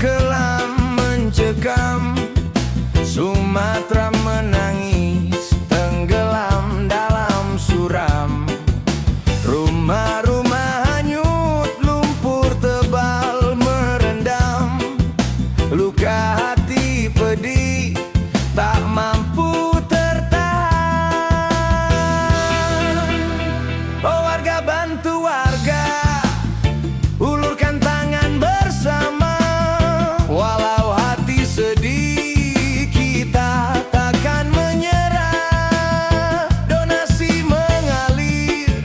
kelam mencekam, Sumatera menangis tenggelam dalam suram. Rumah-rumah hanyut, lumpur tebal merendam, luka hati pedih tak mampu tertahan. Oh warga, bantu warga, ulurkan tangan bersama. Walau hati sedih, kita takkan menyerah. Donasi mengalir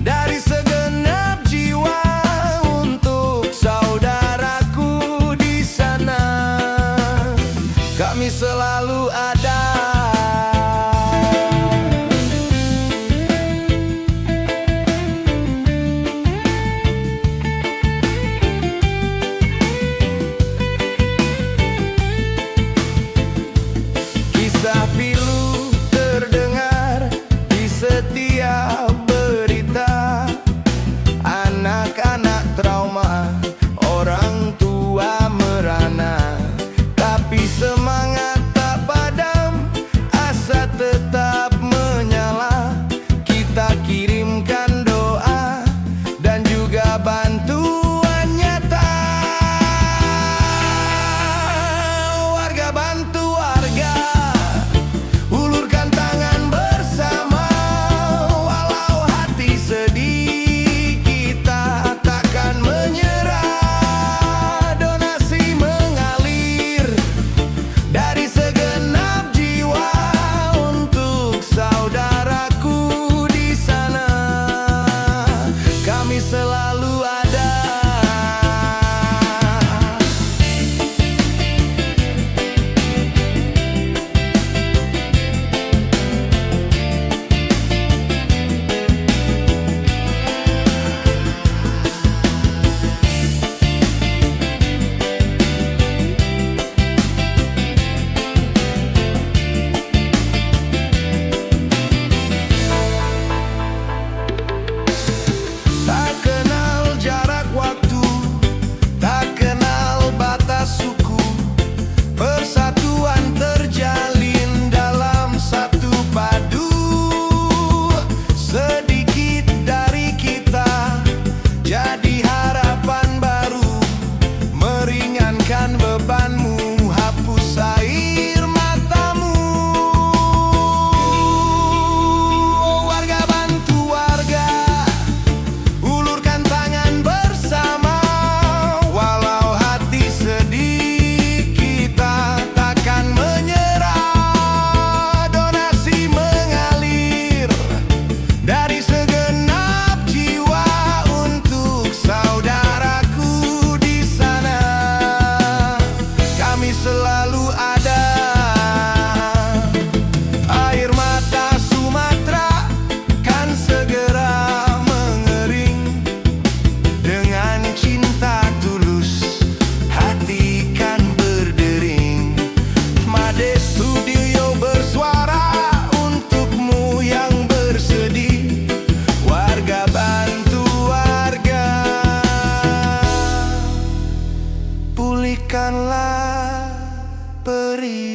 dari segenap jiwa untuk saudaraku di sana. Kami selalu ada. Kisah pilu terdengar di setiap berita. Anak-anak trauma, orang tua merana. Tapi semangat tak padam, asa tetap menyala. Kita kirimkan doa dan juga bantuan nyata. Warga, bantu warga, ulurkan tangan bersama. Walau hati sedih, kita takkan menyerah. Donasi mengalir dari segenap jiwa untuk saudaraku di sana. Kami selalu ada. Tak kenal jarak waktu, tak kenal batas suku. Persatuan terjalin dalam satu padu. Sedikit dari kita jadi harapan baru, meringankan bebanmu, hapus air matamu. Warga, bantu warga, ulurkan tangan bersama. Walau hati sedih, kita takkan menyerah. Donasi mengalir dari segenap jiwa untuk saudaraku di sana. Kami selalu ada. Air mata Sumatera kan segera mengering. Dengan cinta tulus, hati kan berdering. Made Studio bersuara untukmu yang bersedih. Warga, bantu warga, pulihkanlah perih.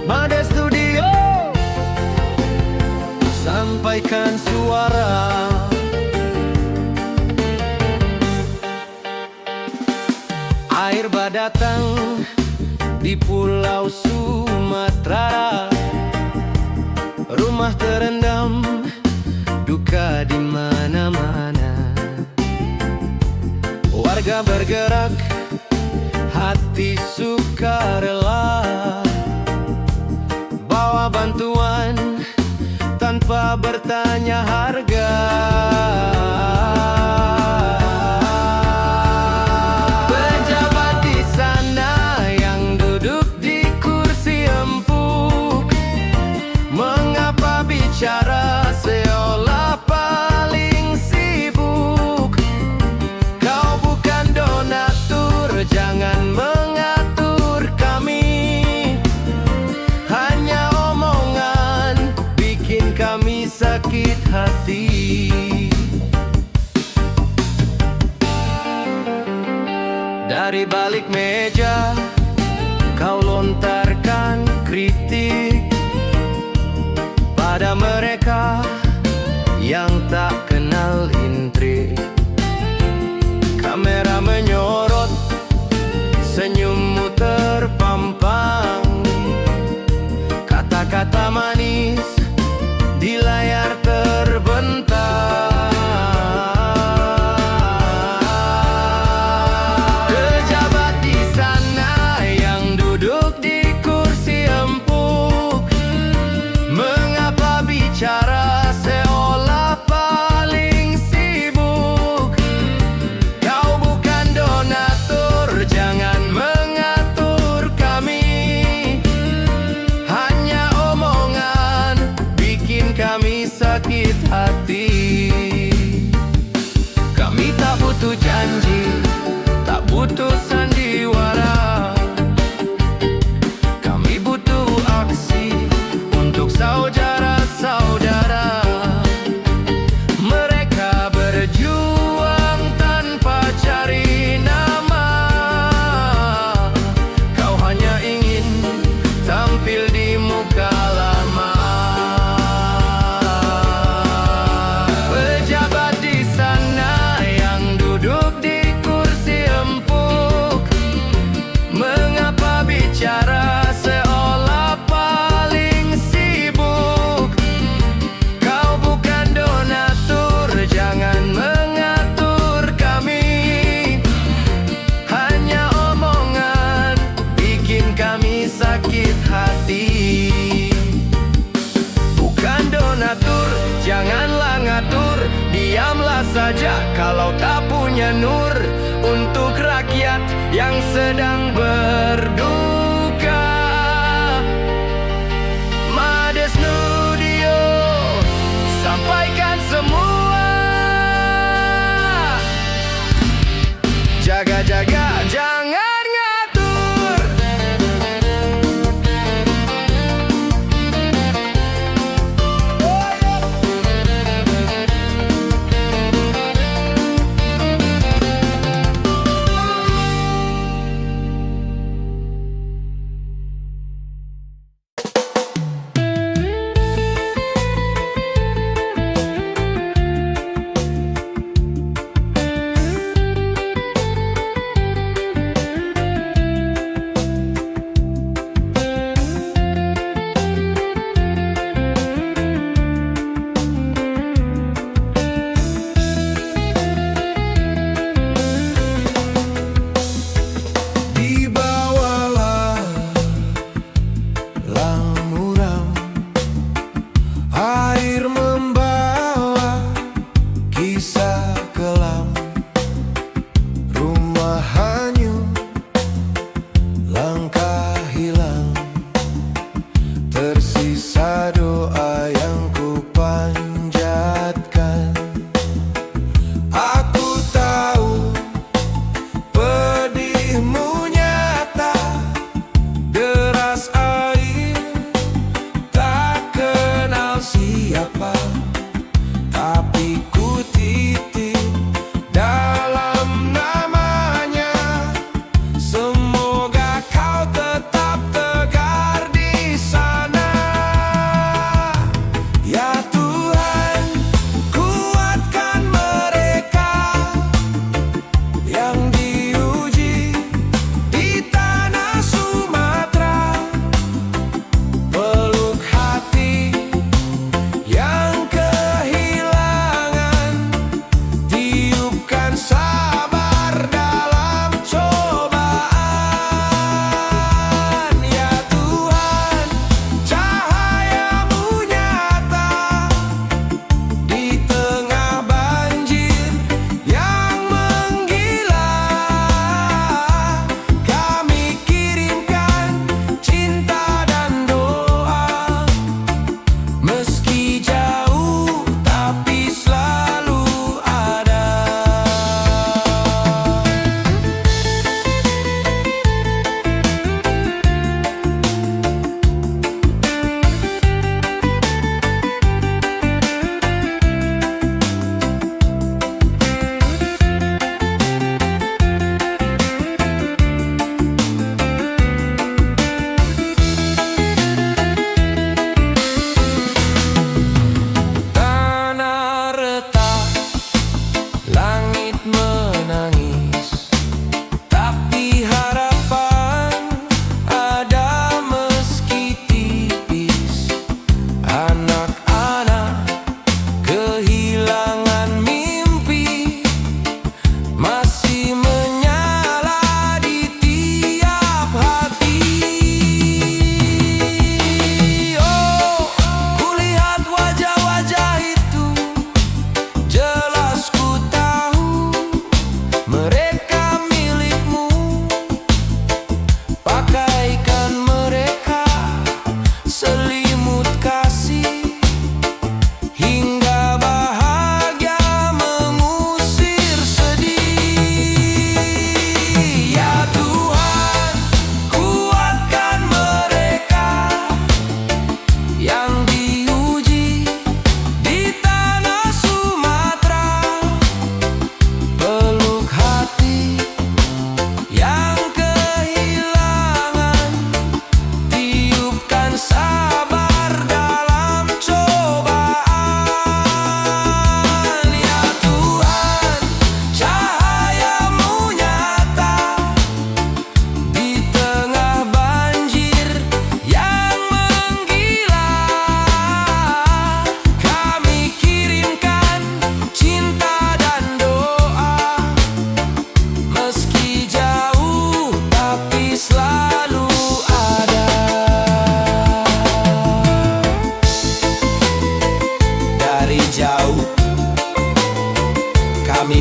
Made Studio sampaikan suara. Air bah datang di pulau Sumatera. Rumah terendam, duka di mana-mana. Warga bergerak, hati sukarela, bawa bantuan tanpa bertanya harga. Pejabat di sana yang duduk di kursi empuk, mengapa bicara seolah Dari balik meja kau lontarkan kritik pada mereka yang tak kenal intrik. Kamera menyorot, senyummu terpampang, kata-kata manis di layar terbentang. Pejabat di sana yang duduk di kursi empuk, mengapa bicara seolah paling sibuk? Kau bukan donatur, jangan mengatur kami. Hanya omongan bikin kami sakit hati. Kami tak butuh janji, tak butuh sandiwara. Kami butuh aksi untuk saudara-saudara. Mereka berjuang tanpa cari nama. Kau hanya ingin tampil di muka lama. Pejabat di sana yang duduk di kursi empuk, mengapa bicara seolah paling sibuk? Kau bukan donatur, jangan mengatur kami. Hanya omongan bikin kami sakit hati. Bukan donatur, janganlah ngatur. Diamlah saja kalau tak punya nur untuk rakyat yang sedang berduka. Made Studio sampaikan semua. Jaga-jaga, jangan ngatur. Dibawalah lang muram, air membawa kisah kelam. Rumah hanyut, langkah hilang, tersisa doa yang ku panjatkan. Aku tahu pedihmu nyata, deras air tak kenal siapa. Tapi ku titip dalam namanya, semoga kau tetap tegar di sana. Ya Tuhan, ku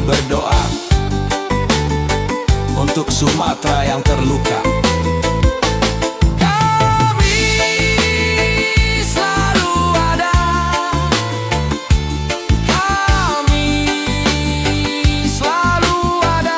berdoa untuk Sumatera yang terluka. Kami selalu ada. Kami selalu ada.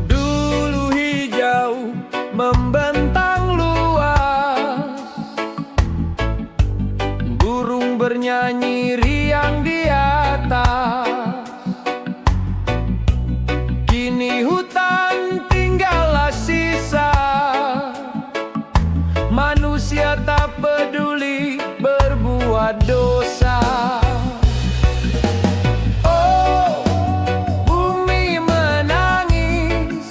Dulu hijau membentang luas, burung bernyanyi riang di atas. Kini hutan tinggallah sisa, manusia tak peduli berbuat dosa. Oh, bumi menangis,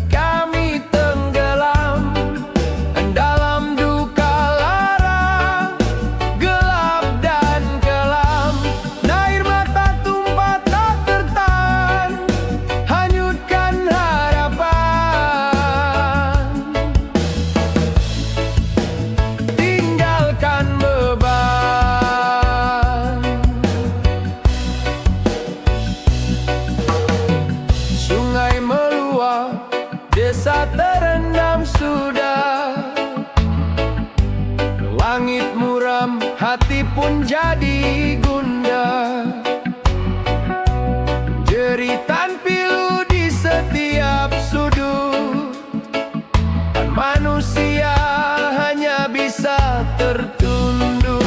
kami tenggelam dalam duka lara, gelap dan kelam. Air mata tumpah tak tertahan, hanyutkan harapan, tinggalkan beban. Sungai meluap, desa terendam sudah. Langit muram, hati pun jadi gundah. Jeritan pilu di setiap sudut, dan manusia hanya bisa tertunduk.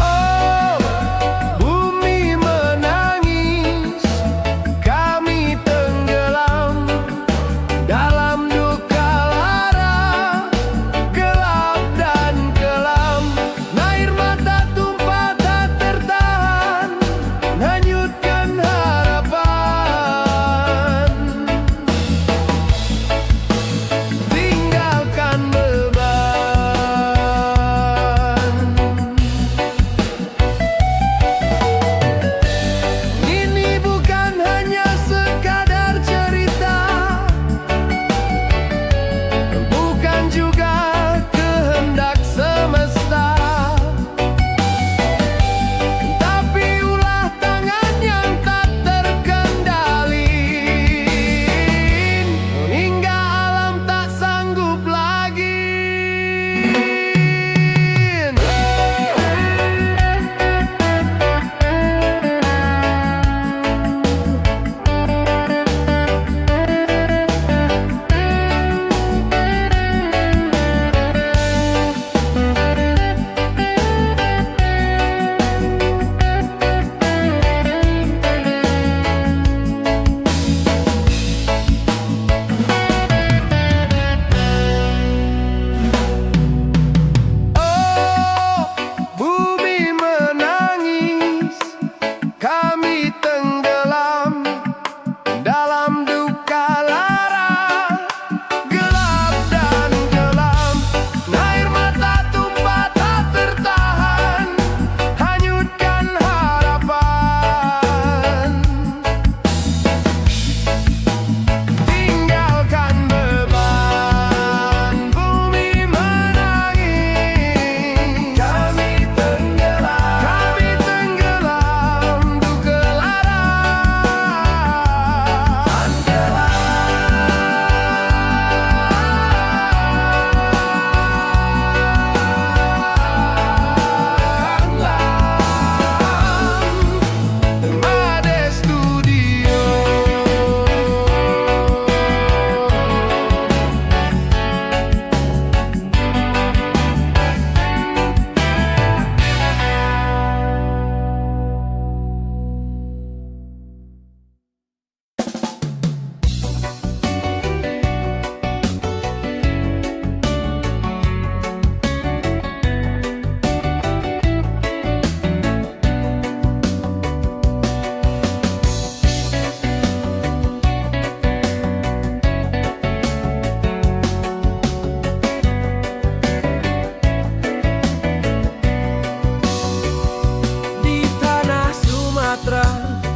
Oh, bumi menangis, kami tenggelam dalam duka lara, gelap dan kelam. Air mata tumpah tak tertahan, hanyutkan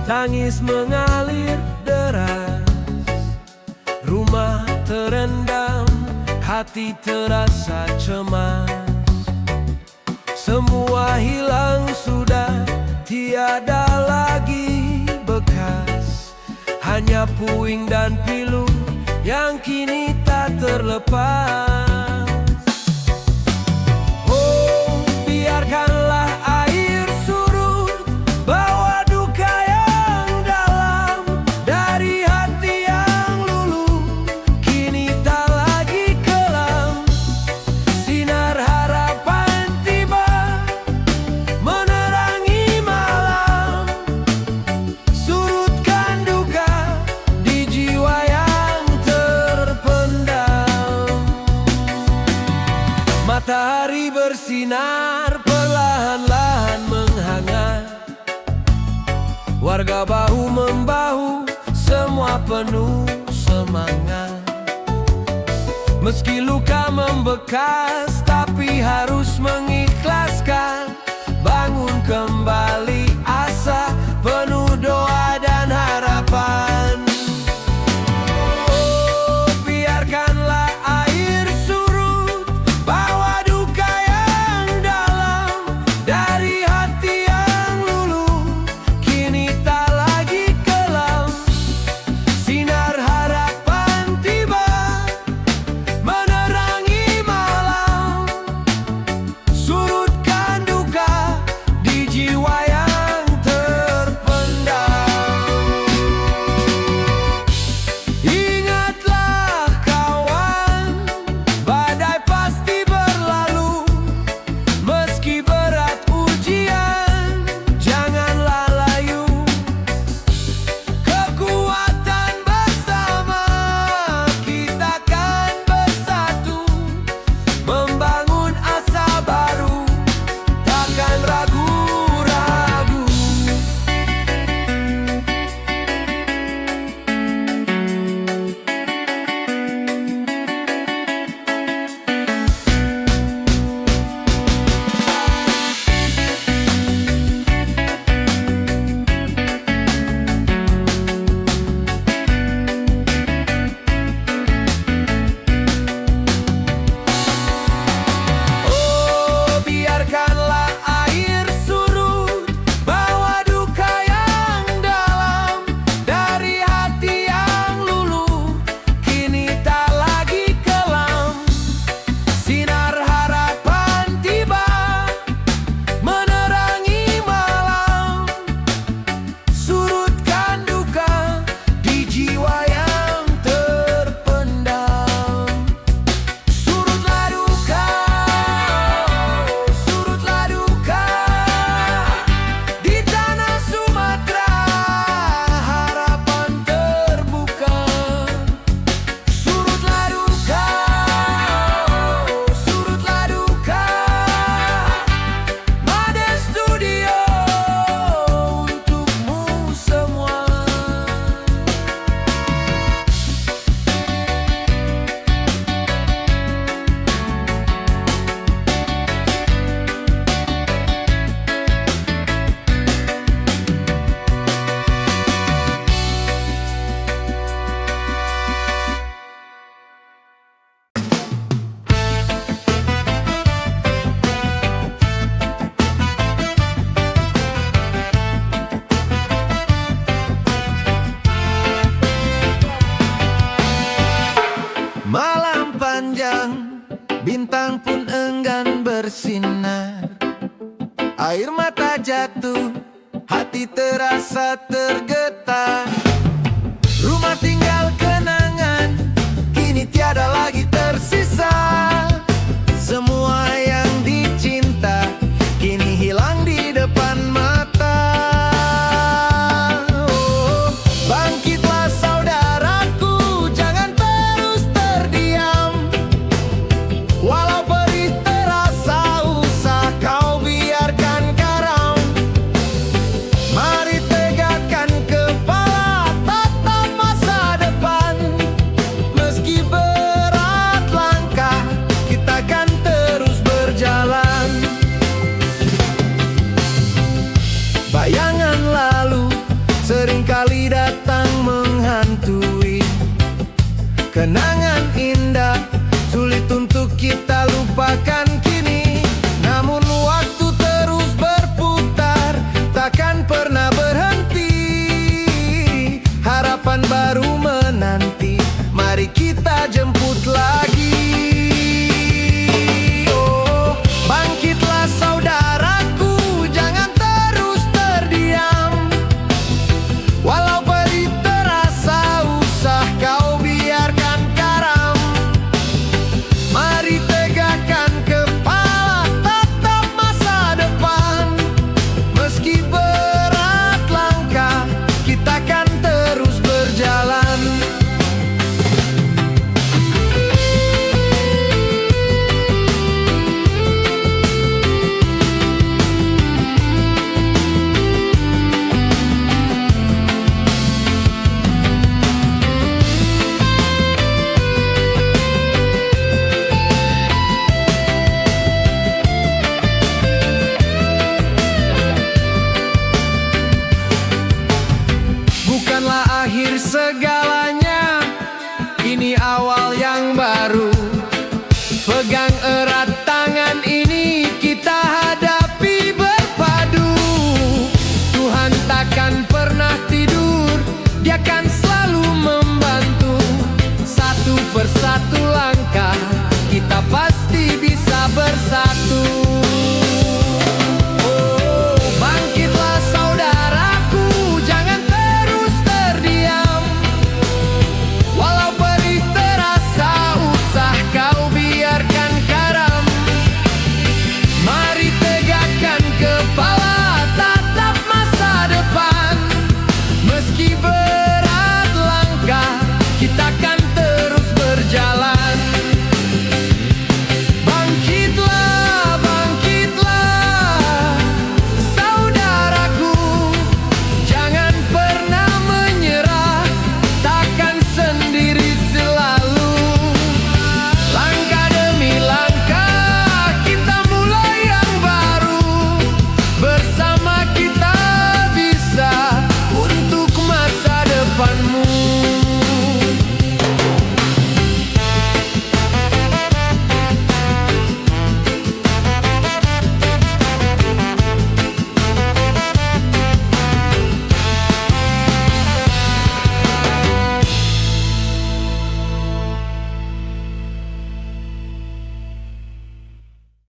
Tangis mengalir deras, rumah terendam, hati terasa cemas. Semua hilang sudah, tiada lagi bekas. Hanya puing dan pilu yang kini tak terlepas. Oh, biarkanlah air surut, bawa duka yang dalam dari hati yang luluh. Kini tak lagi kelam, sinar harapan tiba menerangi malam. Surutkan duka di jiwa yang terpendam. Matahari bersinar perlahan-lahan menghangat, warga bahu-membahu, semua penuh semangat. Meski luka membekas, tapi harus mengikhlaskan. Bangun kembali asa, penuh doa dan harapan. Oh, biarkanlah air surut, bawa duka yang dalam dari hati yang luluh. Kini tak lagi kelam, sinar harapan tiba menerangi malam. Surutkan duka di jiwa yang terpendam. Ingatlah kawan, badai pasti berlalu. Meski berat ujian, janganlah layu. Kekuatan bersama, kita kan bersatu, membangun asa baru, takkan ragu-ragu. Oh, biarkanlah air surut, bawa duka yang dalam dari hati yang luluh. Kini tak lagi kelam, sinar harapan tiba menerangi malam. Surutkan duka di jiwa yang terpendam. Surutlah duka, surutlah duka di tanah Sumatera, harapan terbuka. Surutlah duka, surutlah duka, Made Studio untukmu semua. Malam panjang, bintang pun enggan bersinar. Air mata jatuh, hati terasa tergetar. Rumah tinggal kenangan, kini tiada lagi tersisa. Semua yang dicinta, kini hilang di depan mata. Oh, bangkitlah saudaraku, jangan terus terdiam. Walau perih terasa usah kau biarkan karam. Mari tegakkan kepala, tatap masa depan. Meski berat Kenangan